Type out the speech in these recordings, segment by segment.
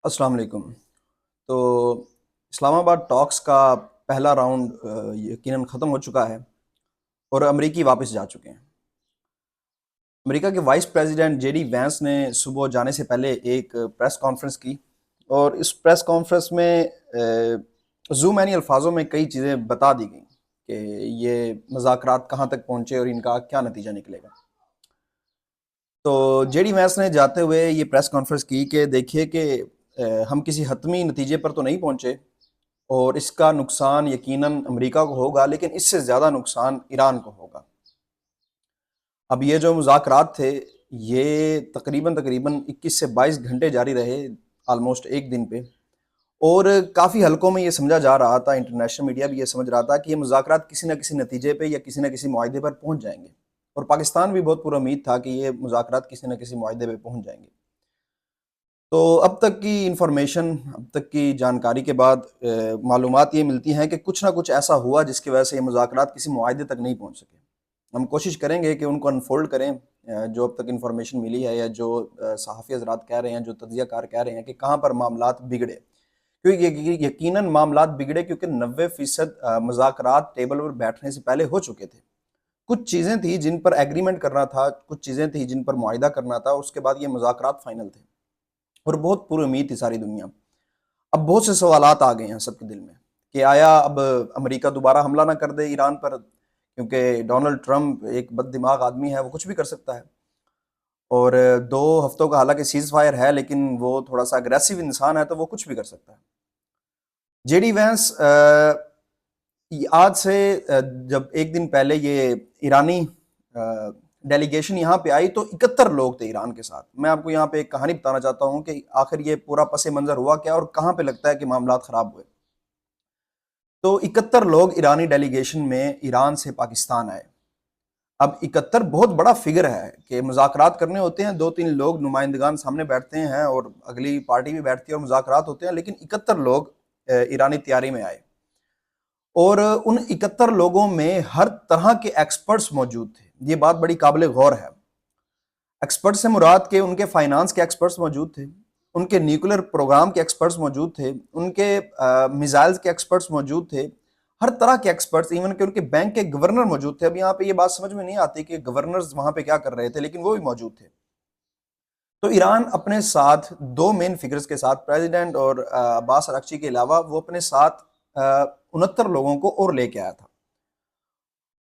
السلام علیکم۔ تو اسلام آباد ٹاکس کا پہلا راؤنڈ یقیناً ختم ہو چکا ہے اور امریکی واپس جا چکے ہیں۔ امریکہ کے vice president J D Vance نے صبح جانے سے پہلے ایک پریس کانفرنس کی، اور اس پریس کانفرنس میں زو مینی الفاظوں میں کئی چیزیں بتا دی گئیں کہ یہ مذاکرات کہاں تک پہنچے اور ان کا کیا نتیجہ نکلے گا۔ تو جے ڈی وینس نے جاتے ہوئے یہ پریس کانفرنس کی کہ دیکھیے کہ ہم کسی حتمی نتیجے پر تو نہیں پہنچے، اور اس کا نقصان یقیناً امریکہ کو ہوگا، لیکن اس سے زیادہ نقصان ایران کو ہوگا۔ اب یہ جو مذاکرات تھے یہ تقریباً 21 سے 22 گھنٹے جاری رہے، آلموسٹ ایک دن پہ، اور کافی حلقوں میں یہ سمجھا جا رہا تھا، انٹرنیشنل میڈیا بھی یہ سمجھ رہا تھا کہ یہ مذاکرات کسی نہ کسی نتیجے پہ یا کسی نہ کسی معاہدے پر پہنچ جائیں گے، اور پاکستان بھی بہت پر امید تھا کہ یہ مذاکرات کسی نہ کسی معاہدے پہ پہنچ جائیں گے۔ تو اب تک کی انفارمیشن، اب تک کی جانکاری کے بعد معلومات یہ ملتی ہیں کہ کچھ نہ کچھ ایسا ہوا جس کی وجہ سے یہ مذاکرات کسی معاہدے تک نہیں پہنچ سکے۔ ہم کوشش کریں گے کہ ان کو انفولڈ کریں، جو اب تک انفارمیشن ملی ہے یا جو صحافی حضرات کہہ رہے ہیں، جو تجزیہ کار کہہ رہے ہیں کہ کہاں پر معاملات بگڑے، کیونکہ یقیناً معاملات بگڑے کیونکہ 90% مذاکرات ٹیبل پر بیٹھنے سے پہلے ہو چکے تھے۔ کچھ چیزیں تھیں جن پر ایگریمنٹ کرنا تھا، کچھ چیزیں تھیں جن پر معاہدہ کرنا تھا، اس کے بعد یہ مذاکرات فائنل تھے، اور بہت پر امید تھی ساری دنیا۔ اب بہت سے سوالات آ گئے ہیں سب کے دل میں کہ آیا اب امریکہ دوبارہ حملہ نہ کر دے ایران پر، کیونکہ ڈونلڈ ٹرمپ ایک بد دماغ آدمی ہے، وہ کچھ بھی کر سکتا ہے، اور 2 ہفتوں کا حالانکہ سیز فائر ہے لیکن وہ تھوڑا سا اگریسو انسان ہے تو وہ کچھ بھی کر سکتا ہے۔ جے ڈی وینس آج سے جب ایک دن پہلے یہ ایرانی ڈیلیگیشن یہاں پہ آئی تو 71 لوگ تھے ایران کے ساتھ۔ میں آپ کو یہاں پہ ایک کہانی بتانا چاہتا ہوں کہ آخر یہ پورا پس منظر ہوا کیا اور کہاں پہ لگتا ہے کہ معاملات خراب ہوئے۔ تو 71 لوگ ایرانی ڈیلیگیشن میں ایران سے پاکستان آئے۔ اب 71 بہت بڑا فگر ہے کہ مذاکرات کرنے ہوتے ہیں، 2-3 لوگ نمائندگان سامنے بیٹھتے ہیں اور اگلی پارٹی بھی بیٹھتی ہے اور مذاکرات ہوتے ہیں، لیکن 71 لوگ ایرانی تیاری میں آئے، اور ان 71 لوگوں میں ہر طرح کے ایکسپرٹس موجود تھے۔ یہ بات بڑی قابل غور ہے۔ ایکسپرٹ سے مراد کہ ان کے فائنانس کے ایکسپرٹس موجود تھے، ان کے نیوکلیر پروگرام کے ایکسپرٹس موجود تھے، ان کے میزائلز کے ایکسپرٹس موجود تھے، ہر طرح کے ایکسپرٹس، ایون کہ ان کے بینک کے گورنر موجود تھے۔ اب یہاں پہ یہ بات سمجھ میں نہیں آتی کہ گورنرز وہاں پہ کیا کر رہے تھے، لیکن وہ بھی موجود تھے۔ تو ایران اپنے ساتھ 2 مین فگرز کے ساتھ، پریزیڈنٹ اور عباس اراغچی کے علاوہ، وہ اپنے ساتھ 69 لوگوں کو اور لے کے آیا تھا،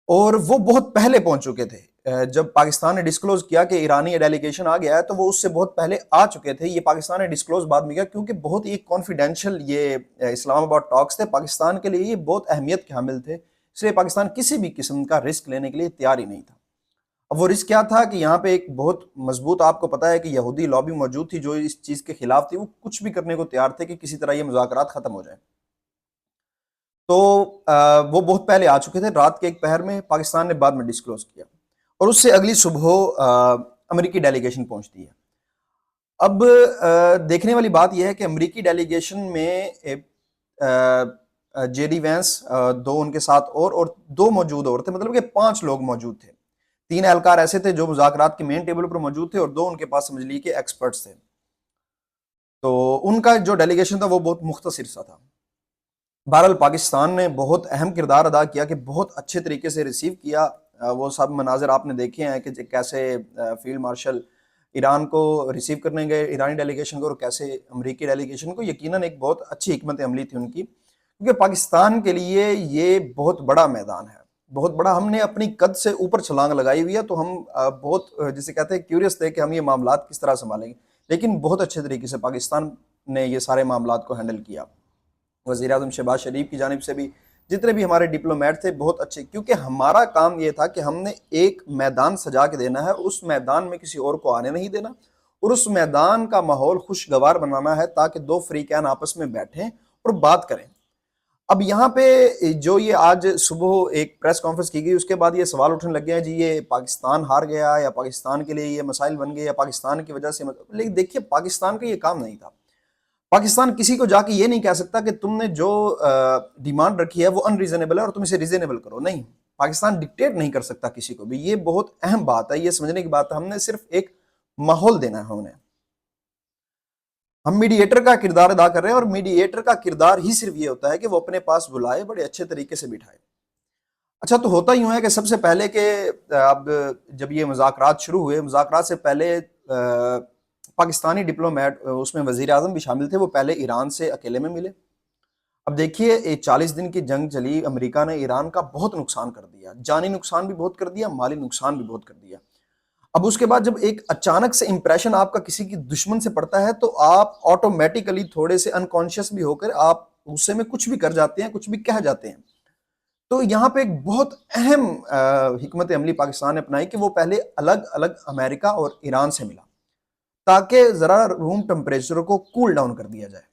اور وہ بہت پہلے پہنچ چکے تھے۔ جب پاکستان نے ڈسکلوز کیا کہ ایرانی ڈیلیگیشن آ گیا ہے تو وہ اس سے بہت پہلے آ چکے تھے۔ یہ پاکستان نے ڈسکلوز بعد میں کیا کیونکہ بہت ہی کانفیڈینشیل یہ اسلام آباد ٹاکس تھے، پاکستان کے لیے یہ بہت اہمیت کے حامل تھے، اس لیے پاکستان کسی بھی قسم کا رسک لینے کے لیے تیار ہی نہیں تھا۔ اب وہ رسک کیا تھا کہ یہاں پہ ایک بہت مضبوط، آپ کو پتا ہے کہ یہودی لابی موجود تھی جو اس چیز کے خلاف تھی، وہ کچھ بھی کرنے کو تیار تھے کہ کسی طرح یہ مذاکرات ختم ہو جائیں۔ تو وہ بہت پہلے آ چکے تھے، رات کے ایک پہر میں، پاکستان نے بعد میں ڈسکلوز کیا، اور اس سے اگلی صبح امریکی ڈیلیگیشن پہنچتی ہے۔ اب دیکھنے والی بات یہ ہے کہ امریکی ڈیلیگیشن میں جے ڈی وینس، 2 ان کے ساتھ اور 2 موجود اور تھے، مطلب کہ 5 لوگ موجود تھے۔ 3 اہلکار ایسے تھے جو مذاکرات کے مین ٹیبل پر موجود تھے، اور 2 ان کے پاس سمجھ لی کہ ایکسپرٹس تھے۔ تو ان کا جو ڈیلیگیشن تھا وہ بہت مختصر سا تھا۔ بہرحال پاکستان نے بہت اہم کردار ادا کیا کہ بہت اچھے طریقے سے ریسیو کیا۔ وہ سب مناظر آپ نے دیکھے ہیں کہ کیسے فیلڈ مارشل ایران کو ریسیو کرنے گئے، ایرانی ڈیلیگیشن کو، اور کیسے امریکی ڈیلیگیشن کو۔ یقیناً ایک بہت اچھی حکمت عملی تھی ان کی، کیونکہ پاکستان کے لیے یہ بہت بڑا میدان ہے، بہت بڑا۔ ہم نے اپنی قد سے اوپر چھلانگ لگائی ہوئی ہے، تو ہم بہت جسے کہتے ہیں کیوریس تھے کہ ہم یہ معاملات کس طرح سنبھالیں گے، لیکن بہت اچھے طریقے سے پاکستان نے یہ سارے معاملات کو ہینڈل کیا۔ وزیر اعظم شہباز شریف کی جانب سے بھی جتنے بھی ہمارے ڈپلومیٹ تھے بہت اچھے، کیونکہ ہمارا کام یہ تھا کہ ہم نے ایک میدان سجا کے دینا ہے، اس میدان میں کسی اور کو آنے نہیں دینا، اور اس میدان کا ماحول خوشگوار بنانا ہے تاکہ 2 فریقین آپس میں بیٹھیں اور بات کریں۔ اب یہاں پہ جو یہ آج صبح ایک پریس کانفرنس کی گئی، اس کے بعد یہ سوال اٹھنے لگ گئے ہیں، جی یہ پاکستان ہار گیا یا پاکستان کے لیے یہ مسائل بن گئے یا پاکستان کی وجہ سے، لیکن دیکھیے پاکستان کا یہ کام نہیں تھا۔ پاکستان کسی کو جا کے یہ نہیں کہہ سکتا کہ تم نے جو ڈیمانڈ رکھی ہے وہ ان ریزنیبل ہے اور تم اسے ریزنیبل کرو، نہیں۔ پاکستان ڈکٹیٹ نہیں کر سکتا کسی کو بھی، یہ بہت اہم بات ہے، یہ سمجھنے کی بات ہے۔ ہم نے صرف ایک ماحول دینا ہے انہیں۔ ہم میڈیٹر کا کردار ادا کر رہے ہیں، اور میڈیٹر کا کردار ہی صرف یہ ہوتا ہے کہ وہ اپنے پاس بلائے، بڑے اچھے طریقے سے بٹھائے۔ اچھا، تو ہوتا یوں ہے کہ سب سے پہلے کہ اب جب یہ مذاکرات شروع ہوئے، مذاکرات سے پہلے پاکستانی ڈپلومیٹ، اس میں وزیر اعظم بھی شامل تھے، وہ پہلے ایران سے اکیلے میں ملے۔ اب دیکھیے 40 دن کی جنگ چلی، امریکہ نے ایران کا بہت نقصان کر دیا، جانی نقصان بھی بہت کر دیا، مالی نقصان بھی بہت کر دیا۔ اب اس کے بعد جب ایک اچانک سے امپریشن آپ کا کسی کی دشمن سے پڑتا ہے، تو آپ آٹومیٹیکلی تھوڑے سے انکانشیس بھی ہو کر آپ غصے میں کچھ بھی کر جاتے ہیں، کچھ بھی کہہ جاتے ہیں۔ تو یہاں پہ ایک بہت اہم حکمت عملی پاکستان نے اپنائی کہ وہ پہلے الگ الگ امریکہ اور ایران سے ملا، تاکہ ذرا روم ٹمپریچر کو کول ڈاؤن کر دیا جائے۔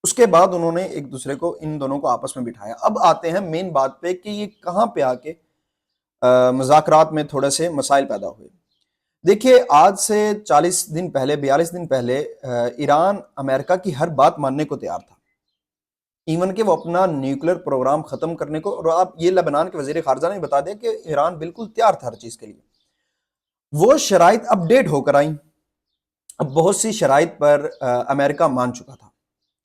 اس کے بعد انہوں نے ایک دوسرے کو، ان دونوں کو آپس میں بٹھایا۔ اب آتے ہیں مین بات پہ کہ یہ کہاں پہ آ کے مذاکرات میں تھوڑے سے مسائل پیدا ہوئے۔ دیکھیے آج سے 40 دن پہلے، 42 دن پہلے ایران امریکہ کی ہر بات ماننے کو تیار تھا، ایون کہ وہ اپنا نیوکلیر پروگرام ختم کرنے کو، اور آپ یہ لبنان کے وزیر خارجہ نے بتا دیا کہ ایران بالکل تیار تھا ہر چیز کے لیے۔ وہ شرائط اپڈیٹ ہو کر آئیں۔ اب بہت سی شرائط پر امریکہ مان چکا تھا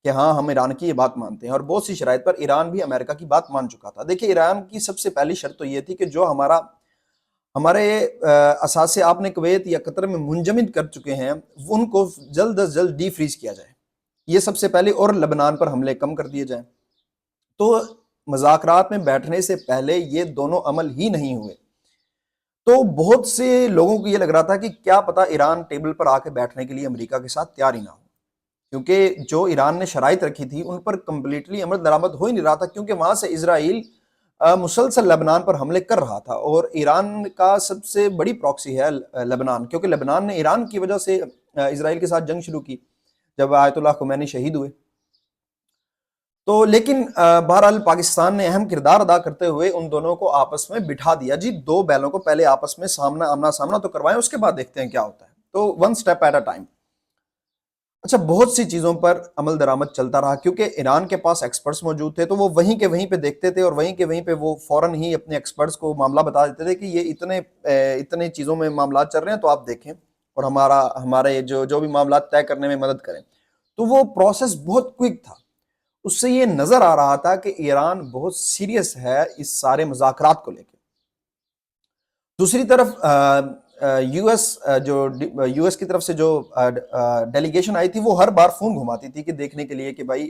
کہ ہاں ہم ایران کی یہ بات مانتے ہیں، اور بہت سی شرائط پر ایران بھی امریکہ کی بات مان چکا تھا۔ دیکھیے ایران کی سب سے پہلی شرط تو یہ تھی کہ جو ہمارے اثاثے آپ نے کویت یا قطر میں منجمد کر چکے ہیں، ان کو جلد از جلد ڈی فریز کیا جائے، یہ سب سے پہلے، اور لبنان پر حملے کم کر دیے جائیں۔ تو مذاکرات میں بیٹھنے سے پہلے یہ دونوں عمل ہی نہیں ہوئے، تو بہت سے لوگوں کو یہ لگ رہا تھا کہ کیا پتا ایران ٹیبل پر آ کے بیٹھنے کے لیے امریکہ کے ساتھ تیار ہی نہ ہو، کیونکہ جو ایران نے شرائط رکھی تھی ان پر کمپلیٹلی عمل درآمد ہو ہی نہیں رہا تھا، کیونکہ وہاں سے اسرائیل مسلسل لبنان پر حملے کر رہا تھا، اور ایران کا سب سے بڑی پراکسی ہے لبنان، کیونکہ لبنان نے ایران کی وجہ سے اسرائیل کے ساتھ جنگ شروع کی جب آیت اللہ خمینی شہید ہوئے۔ تو لیکن بہرحال پاکستان نے اہم کردار ادا کرتے ہوئے ان دونوں کو آپس میں بٹھا دیا۔ جی دو بیلوں کو پہلے آپس میں آمنا سامنا تو کروائیں، اس کے بعد دیکھتے ہیں کیا ہوتا ہے۔ تو one step at a time. اچھا، بہت سی چیزوں پر عمل درآمد چلتا رہا، کیونکہ ایران کے پاس ایکسپرٹس موجود تھے، تو وہ وہیں کے وہیں پہ دیکھتے تھے، اور وہیں کے وہیں پہ وہ فوراً ہی اپنے ایکسپرٹس کو معاملہ بتا دیتے تھے کہ یہ اتنے چیزوں میں معاملات چل رہے ہیں، تو آپ دیکھیں اور ہمارے جو بھی معاملات طے کرنے میں مدد کریں۔ تو وہ پروسیس بہت کوئک تھا۔ اس سے یہ نظر آ رہا تھا کہ ایران بہت سیریس ہے اس سارے مذاکرات کو لے کے۔ دوسری طرف یو ایس کی طرف سے جو ڈیلیگیشن آئی تھی، وہ ہر بار فون گھماتی تھی کہ دیکھنے کے لیے کہ بھائی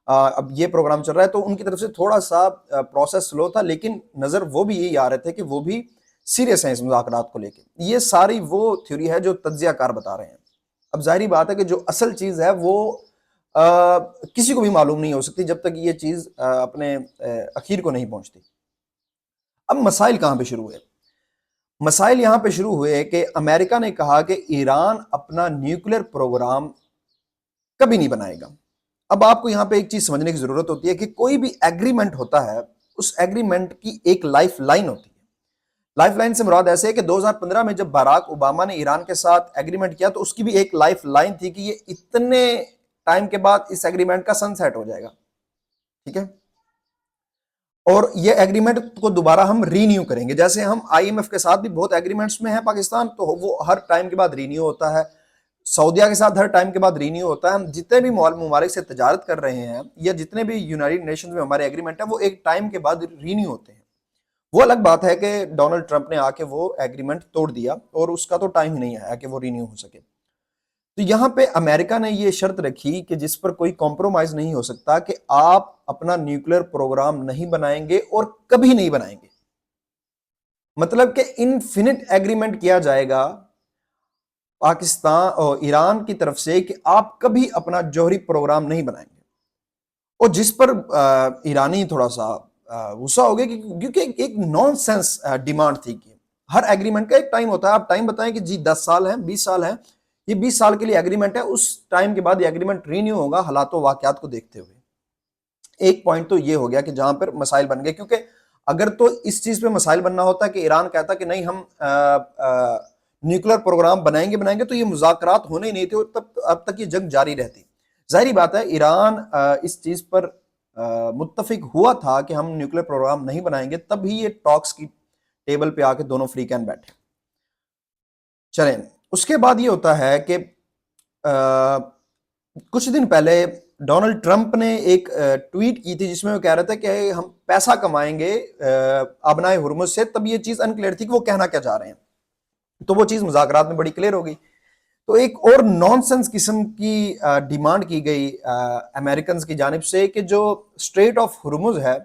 اب یہ پروگرام چل رہا ہے، تو ان کی طرف سے تھوڑا سا پروسیس سلو تھا، لیکن نظر وہ بھی یہی آ رہے تھے کہ وہ بھی سیریس ہیں اس مذاکرات کو لے کے۔ یہ ساری وہ تھیوری ہے جو تجزیہ کار بتا رہے ہیں۔ اب ظاہری بات ہے کہ جو اصل چیز ہے وہ کسی کو بھی معلوم نہیں ہو سکتی جب تک یہ چیز اپنے اخیر کو نہیں پہنچتی۔ اب مسائل کہاں پہ شروع ہوئے؟ مسائل یہاں پہ شروع ہوئے کہ امریکہ نے کہا کہ ایران اپنا نیوکلیر پروگرام کبھی نہیں بنائے گا۔ اب آپ کو یہاں پہ ایک چیز سمجھنے کی ضرورت ہوتی ہے کہ کوئی بھی ایگریمنٹ ہوتا ہے، اس ایگریمنٹ کی ایک لائف لائن ہوتی ہے۔ لائف لائن سے مراد ایسے ہے کہ 2015 میں جب باراک اوباما نے ایران کے ساتھ ایگریمنٹ کیا، تو اس کی بھی ایک لائف لائن تھی کہ یہ اتنے ٹائم کے بعد اس ایگریمنٹ کا سن سیٹ ہو جائے گا، ٹھیک ہے، اور یہ ایگریمنٹ کو دوبارہ ہم رینیو کریں گے۔ جیسے ہم آئی ایم ایف کے ساتھ بھی بہت ایگریمنٹس میں ہیں پاکستان، تو وہ ہر ٹائم کے بعد رینیو ہوتا ہے۔ سعودیہ کے ساتھ ہر ٹائم کے بعد رینیو ہوتا ہے۔ ہم جتنے بھی ممالک سے تجارت کر رہے ہیں، یا جتنے بھی یونائٹڈ نیشنز میں ہمارے ایگریمنٹ ہیں، وہ ایک ٹائم کے بعد رینیو ہوتے ہیں۔ وہ الگ بات ہے کہ ڈونلڈ ٹرمپ نے آ کے وہ ایگریمنٹ توڑ دیا، اور اس کا تو ٹائم ہی نہیں آیا کہ وہ رینیو ہو سکے۔ تو یہاں پہ امریکہ نے یہ شرط رکھی کہ جس پر کوئی کمپرومائز نہیں ہو سکتا، کہ آپ اپنا نیوکلیر پروگرام نہیں بنائیں گے اور کبھی نہیں بنائیں گے۔ مطلب کہ انفینٹ ایگریمنٹ کیا جائے گا پاکستان اور ایران کی طرف سے کہ آپ کبھی اپنا جوہری پروگرام نہیں بنائیں گے۔ اور جس پر ایرانی تھوڑا سا غصہ ہو گیا، کیونکہ ایک نان سینس ڈیمانڈ تھی کہ ہر ایگریمنٹ کا ایک ٹائم ہوتا ہے، آپ ٹائم بتائیں کہ جی 10 سال ہیں، 20 سال ہیں، یہ 20 سال کے لیے ایگریمنٹ ہے، اس ٹائم کے بعد یہ ایگریمنٹ رینیو ہوگا حالات و واقعات کو دیکھتے ہوئے۔ ایک پوائنٹ تو یہ ہو گیا کہ جہاں پر مسائل بن گئے، کیونکہ اگر تو اس چیز پہ مسائل بننا ہوتا کہ ایران کہتا کہ نہیں ہم نیوکلیر پروگرام بنائیں گے، تو یہ مذاکرات ہونے ہی نہیں تھے، اور اب تک یہ جنگ جاری رہتی۔ ظاہری بات ہے ایران اس چیز پر متفق ہوا تھا کہ ہم نیوکلیر پروگرام نہیں بنائیں گے، تب ہی یہ ٹاکس کی ٹیبل پہ آ کے دونوں فریقین بیٹھے۔ چلیں، اس کے بعد یہ ہوتا ہے کہ کچھ دن پہلے ڈونلڈ ٹرمپ نے ایک ٹویٹ کی تھی جس میں وہ کہہ رہا تھا کہ ہم پیسہ کمائیں گے آبنائے ہرمز سے، تب یہ چیز انکلیئر تھی کہ وہ کہنا کیا چاہ رہے ہیں، تو وہ چیز مذاکرات میں بڑی کلیئر ہو گئی۔ تو ایک اور نان سینس قسم کی ڈیمانڈ کی گئی امریکنز کی جانب سے کہ جو اسٹریٹ آف ہرمز ہے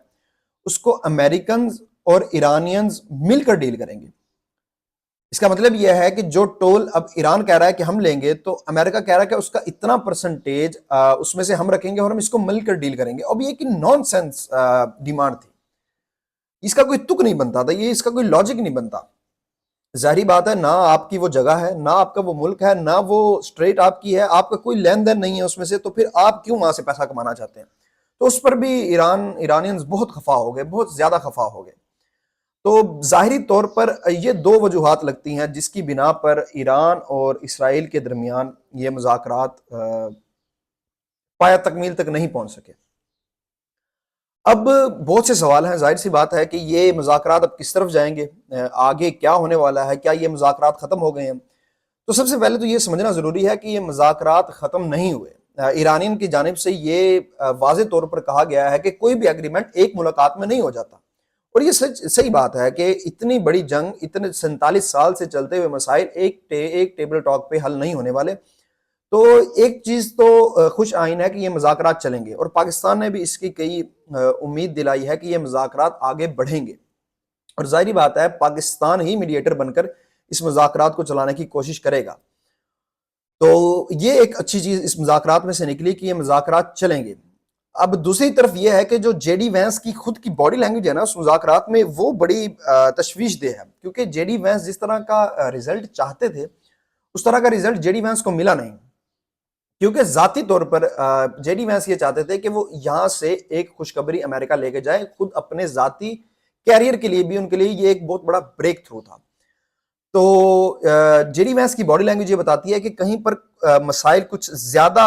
اس کو امریکنز اور ایرانینز مل کر ڈیل کریں گے۔ اس کا مطلب یہ ہے کہ جو ٹول اب ایران کہہ رہا ہے کہ ہم لیں گے، تو امریکہ کہہ رہا ہے کہ اس کا اتنا پرسنٹیج اس میں سے ہم رکھیں گے اور ہم اس کو مل کر ڈیل کریں گے۔ اب یہ ایک نان سینس ڈیمانڈ تھی، اس کا کوئی تک نہیں بنتا تھا، یہ اس کا کوئی لاجک نہیں بنتا۔ ظاہری بات ہے، نہ آپ کی وہ جگہ ہے، نہ آپ کا وہ ملک ہے، نہ وہ اسٹریٹ آپ کی ہے، آپ کا کوئی لین دین نہیں ہے اس میں سے، تو پھر آپ کیوں وہاں سے پیسہ کمانا چاہتے ہیں؟ تو اس پر بھی ایرانینز بہت خفا ہو گئے، بہت زیادہ خفا ہو گئے۔ تو ظاہری طور پر یہ دو وجوہات لگتی ہیں جس کی بنا پر ایران اور اسرائیل کے درمیان یہ مذاکرات پایہ تکمیل تک نہیں پہنچ سکے۔ اب بہت سے سوال ہیں، ظاہر سی بات ہے کہ یہ مذاکرات اب کس طرف جائیں گے، آگے کیا ہونے والا ہے، کیا یہ مذاکرات ختم ہو گئے ہیں؟ تو سب سے پہلے تو یہ سمجھنا ضروری ہے کہ یہ مذاکرات ختم نہیں ہوئے۔ ایرانین کی جانب سے یہ واضح طور پر کہا گیا ہے کہ کوئی بھی اگریمنٹ ایک ملاقات میں نہیں ہو جاتا، اور یہ صحیح بات ہے کہ اتنی بڑی جنگ، اتنے 47 سال سے چلتے ہوئے مسائل ایک ٹیبل ٹاک پہ حل نہیں ہونے والے۔ تو ایک چیز تو خوش آئین ہے کہ یہ مذاکرات چلیں گے، اور پاکستان نے بھی اس کی کئی امید دلائی ہے کہ یہ مذاکرات آگے بڑھیں گے، اور ظاہری بات ہے پاکستان ہی میڈیٹر بن کر اس مذاکرات کو چلانے کی کوشش کرے گا۔ تو یہ ایک اچھی چیز اس مذاکرات میں سے نکلی کہ یہ مذاکرات چلیں گے۔ اب دوسری طرف یہ ہے کہ جو جے ڈی وینس کی خود کی باڈی لینگویج ہے نا اس مذاکرات میں، وہ بڑی تشویش دہ ہے، کیونکہ جے ڈی وینس جس طرح کا رزلٹ چاہتے تھے اس طرح کا رزلٹ جے ڈی وینس کو ملا نہیں، کیونکہ ذاتی طور پر جے ڈی وینس یہ چاہتے تھے کہ وہ یہاں سے ایک خوشخبری امریکہ لے کے جائے، خود اپنے ذاتی کیریئر کے لیے بھی ان کے لیے یہ ایک بہت بڑا بریک تھرو تھا۔ تو جے ڈی وینس کی باڈی لینگویج یہ بتاتی ہے کہ کہیں پر مسائل کچھ زیادہ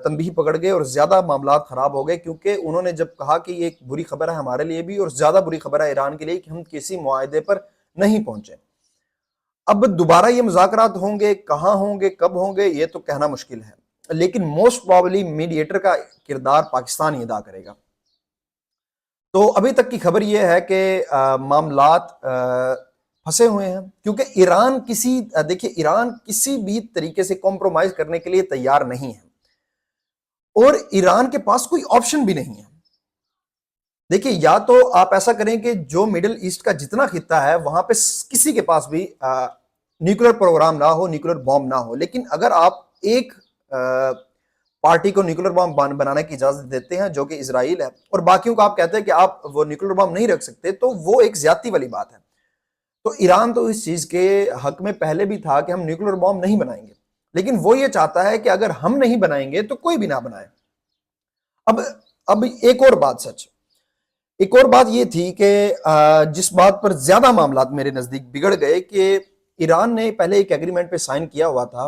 تنبیہ پکڑ گئے اور زیادہ معاملات خراب ہو گئے، کیونکہ انہوں نے جب کہا کہ یہ ایک بری خبر ہے ہمارے لیے بھی اور زیادہ بری خبر ہے ایران کے لیے کہ ہم کسی معاہدے پر نہیں پہنچے۔ اب دوبارہ یہ مذاکرات ہوں گے، کہاں ہوں گے، کب ہوں گے، یہ تو کہنا مشکل ہے، لیکن موسٹ پروبیبلی میڈیٹر کا کردار پاکستان ہی ادا کرے گا۔ تو ابھی تک کی خبر یہ ہے کہ معاملات پھنسے ہوئے ہیں، کیونکہ ایران کسی بھی طریقے سے کمپرومائز کرنے کے لیے تیار نہیں ہے، اور ایران کے پاس کوئی آپشن بھی نہیں ہے۔ دیکھیے، یا تو آپ ایسا کریں کہ جو مڈل ایسٹ کا جتنا خطہ ہے وہاں پہ کسی کے پاس بھی نیوکلیر پروگرام نہ ہو، نیوکلیر بام نہ ہو، لیکن اگر آپ ایک پارٹی کو نیوکلیر بام بنانے کی اجازت دیتے ہیں جو کہ اسرائیل ہے، اور باقیوں کو آپ کہتے ہیں کہ آپ وہ نیوکلیر بام نہیں رکھ سکتے، تو وہ ایک زیادتی والی بات ہے۔ تو ایران تو اس چیز کے حق میں پہلے بھی تھا کہ ہم نیوکلیر بام نہیں بنائیں گے، لیکن وہ یہ چاہتا ہے کہ اگر ہم نہیں بنائیں گے تو کوئی بھی نہ بنائے۔ اب ایک اور بات یہ تھی کہ جس بات پر زیادہ معاملات میرے نزدیک بگڑ گئے کہ ایران نے پہلے ایک ایگریمنٹ پہ سائن کیا ہوا تھا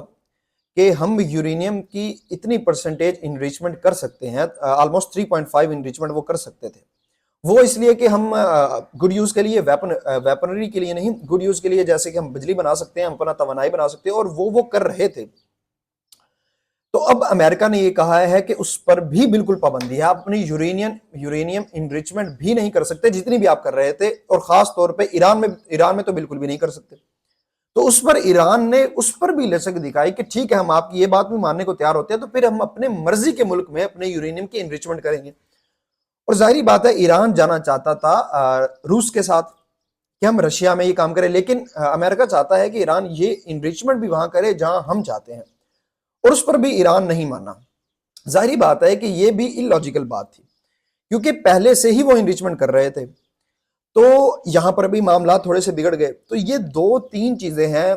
کہ ہم یورینیم کی اتنی پرسنٹیج انریچمنٹ کر سکتے ہیں، آلموسٹ 3.5 انریچمنٹ وہ کر سکتے تھے، وہ اس لیے کہ ہم گڈ یوز کے لیے، ویپنری کے لیے نہیں، گڈ یوز کے لیے، جیسے کہ ہم بجلی بنا سکتے ہیں، ہم اپنا توانائی بنا سکتے ہیں، اور وہ کر رہے تھے۔ تو اب امریکہ نے یہ کہا ہے کہ اس پر بھی بالکل پابندی ہے، آپ اپنی یورینیم انریچمنٹ بھی نہیں کر سکتے جتنی بھی آپ کر رہے تھے، اور خاص طور پہ ایران میں تو بالکل بھی نہیں کر سکتے۔ تو اس پر ایران نے اس پر بھی لچک دکھائی کہ ٹھیک ہے، ہم آپ کی یہ بات بھی ماننے کو تیار ہوتے ہیں، تو پھر ہم اپنے مرضی کے ملک میں اپنے یورینیم کی انریچمنٹ کریں گے۔ اور ظاہری بات ہے ایران جانا چاہتا تھا روس کے ساتھ کہ ہم رشیا میں یہ کام کریں، لیکن امریکہ چاہتا ہے کہ ایران یہ انریچمنٹ بھی وہاں کرے جہاں ہم چاہتے ہیں، اور اس پر بھی ایران نہیں مانا۔ ظاہری بات ہے کہ یہ بھی اللاجیکل بات تھی، کیونکہ پہلے سے ہی وہ انریچمنٹ کر رہے تھے، تو یہاں پر بھی معاملات تھوڑے سے بگڑ گئے۔ تو یہ 2-3 چیزیں ہیں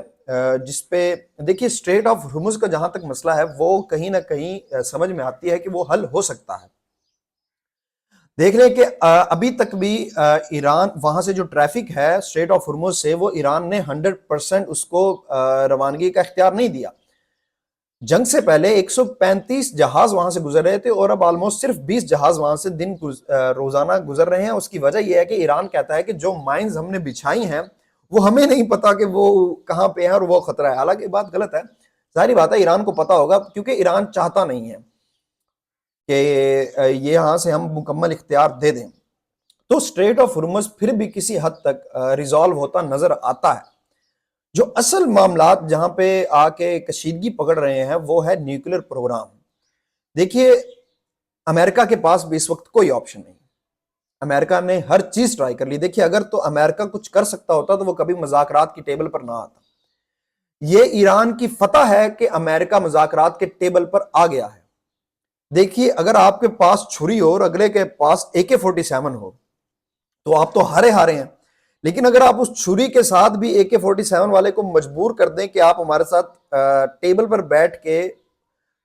جس پہ دیکھیے اسٹریٹ آف ہرمز کا جہاں تک مسئلہ ہے وہ کہیں نہ کہیں سمجھ میں آتی ہے کہ وہ حل ہو سکتا ہے۔ دیکھ لیں کہ ابھی تک بھی ایران وہاں سے جو ٹریفک ہے اسٹریٹ آف ہرمز سے، وہ ایران نے 100% اس کو روانگی کا اختیار نہیں دیا۔ جنگ سے پہلے 135 جہاز وہاں سے گزر رہے تھے، اور اب آلموسٹ صرف 20 جہاز وہاں سے روزانہ گزر رہے ہیں۔ اس کی وجہ یہ ہے کہ ایران کہتا ہے کہ جو مائنز ہم نے بچھائی ہیں وہ ہمیں نہیں پتا کہ وہ کہاں پہ ہیں اور وہ خطرہ ہے، حالانکہ بات غلط ہے۔ ظاہری بات ہے ایران کو پتا ہوگا، کیونکہ ایران چاہتا نہیں ہے کہ یہ یہاں سے ہم مکمل اختیار دے دیں، تو اسٹریٹ آف ہرمز پھر بھی کسی حد تک ریزالو ہوتا نظر آتا ہے۔ جو اصل معاملات جہاں پہ آ کے کشیدگی پکڑ رہے ہیں وہ ہے نیوکلیر پروگرام۔ دیکھیے امریکہ کے پاس بھی اس وقت کوئی آپشن نہیں، امریکہ نے ہر چیز ٹرائی کر لی۔ دیکھیے اگر تو امریکہ کچھ کر سکتا ہوتا تو وہ کبھی مذاکرات کی ٹیبل پر نہ آتا۔ یہ ایران کی فتح ہے کہ امریکہ مذاکرات کے ٹیبل پر آ گیا ہے۔ دیکھیے اگر آپ کے پاس چھری ہو اور اگلے کے پاس AK-47 ہو تو آپ تو ہارے ہارے ہیں، لیکن اگر آپ اس چھری کے ساتھ بھی AK-47 والے کو مجبور کر دیں کہ آپ ہمارے ساتھ ٹیبل پر بیٹھ کے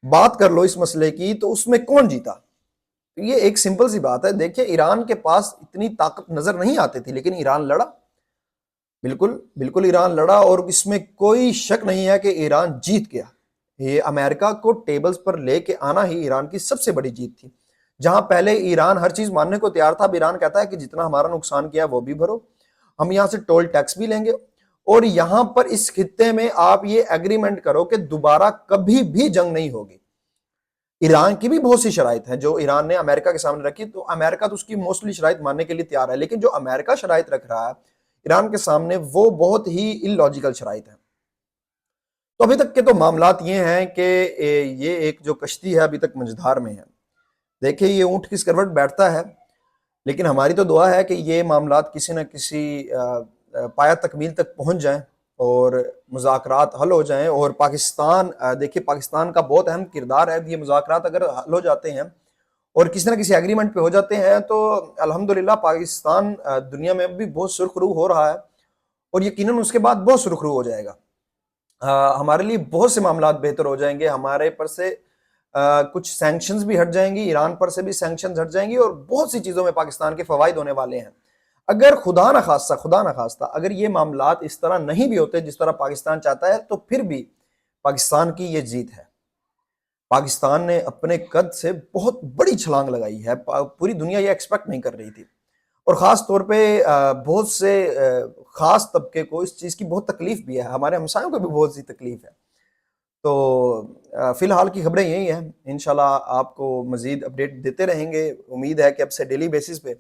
بات کر لو اس مسئلے کی، تو اس میں کون جیتا؟ یہ ایک سمپل سی بات ہے۔ دیکھیے ایران کے پاس اتنی طاقت نظر نہیں آتی تھی، لیکن ایران لڑا، بالکل ایران لڑا، اور اس میں کوئی شک نہیں ہے کہ ایران جیت گیا۔ یہ امریکہ کو ٹیبلز پر لے کے آنا ہی ایران کی سب سے بڑی جیت تھی۔ جہاں پہلے ایران ہر چیز ماننے کو تیار تھا، اب ایران کہتا ہے کہ جتنا ہمارا نقصان کیا وہ بھی بھرو، ہم یہاں سے ٹول ٹیکس بھی لیں گے، اور یہاں پر اس خطے میں آپ یہ ایگریمنٹ کرو کہ دوبارہ کبھی بھی جنگ نہیں ہوگی۔ ایران کی بھی بہت سی شرائط ہیں جو ایران نے امریکہ کے سامنے رکھی، تو امریکہ تو اس کی موسٹلی شرائط ماننے کے لیے تیار ہے، لیکن جو امریکہ شرائط رکھ رہا ہے ایران کے سامنے وہ بہت ہی ان لاجیکل شرائط ہیں۔ تو ابھی تک کے تو معاملات یہ ہیں کہ یہ ایک جو کشتی ہے ابھی تک منجدھار میں ہے۔ دیکھیں یہ اونٹ کس کروٹ بیٹھتا ہے، لیکن ہماری تو دعا ہے کہ یہ معاملات کسی نہ کسی پایہ تکمیل تک پہنچ جائیں اور مذاکرات حل ہو جائیں، اور پاکستان دیکھیے پاکستان کا بہت اہم کردار ہے۔ یہ مذاکرات اگر حل ہو جاتے ہیں اور کسی نہ کسی ایگریمنٹ پہ ہو جاتے ہیں تو الحمدللہ پاکستان دنیا میں بھی بہت سرخرو ہو رہا ہے، اور یقیناً اس کے بعد بہت سرخرو ہو جائے گا۔ ہمارے لیے بہت سے معاملات بہتر ہو جائیں گے، ہمارے پر سے کچھ سینکشنز بھی ہٹ جائیں گی، ایران پر سے بھی سینکشنز ہٹ جائیں گی، اور بہت سی چیزوں میں پاکستان کے فوائد ہونے والے ہیں۔ اگر خدا نخواستہ اگر یہ معاملات اس طرح نہیں بھی ہوتے جس طرح پاکستان چاہتا ہے، تو پھر بھی پاکستان کی یہ جیت ہے۔ پاکستان نے اپنے قد سے بہت بڑی چھلانگ لگائی ہے، پوری دنیا یہ ایکسپیکٹ نہیں کر رہی تھی، اور خاص طور پہ بہت سے خاص طبقے کو اس چیز کی بہت تکلیف بھی ہے، ہمارے ہمسایوں کو بھی بہت سی تکلیف ہے۔ تو فی الحال کی خبریں یہی ہیں، انشاءاللہ آپ کو مزید اپڈیٹ دیتے رہیں گے۔ امید ہے کہ اب سے ڈیلی بیسس پہ۔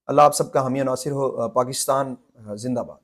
اللہ آپ سب کا حامی و ناصر ہو۔ پاکستان زندہ باد۔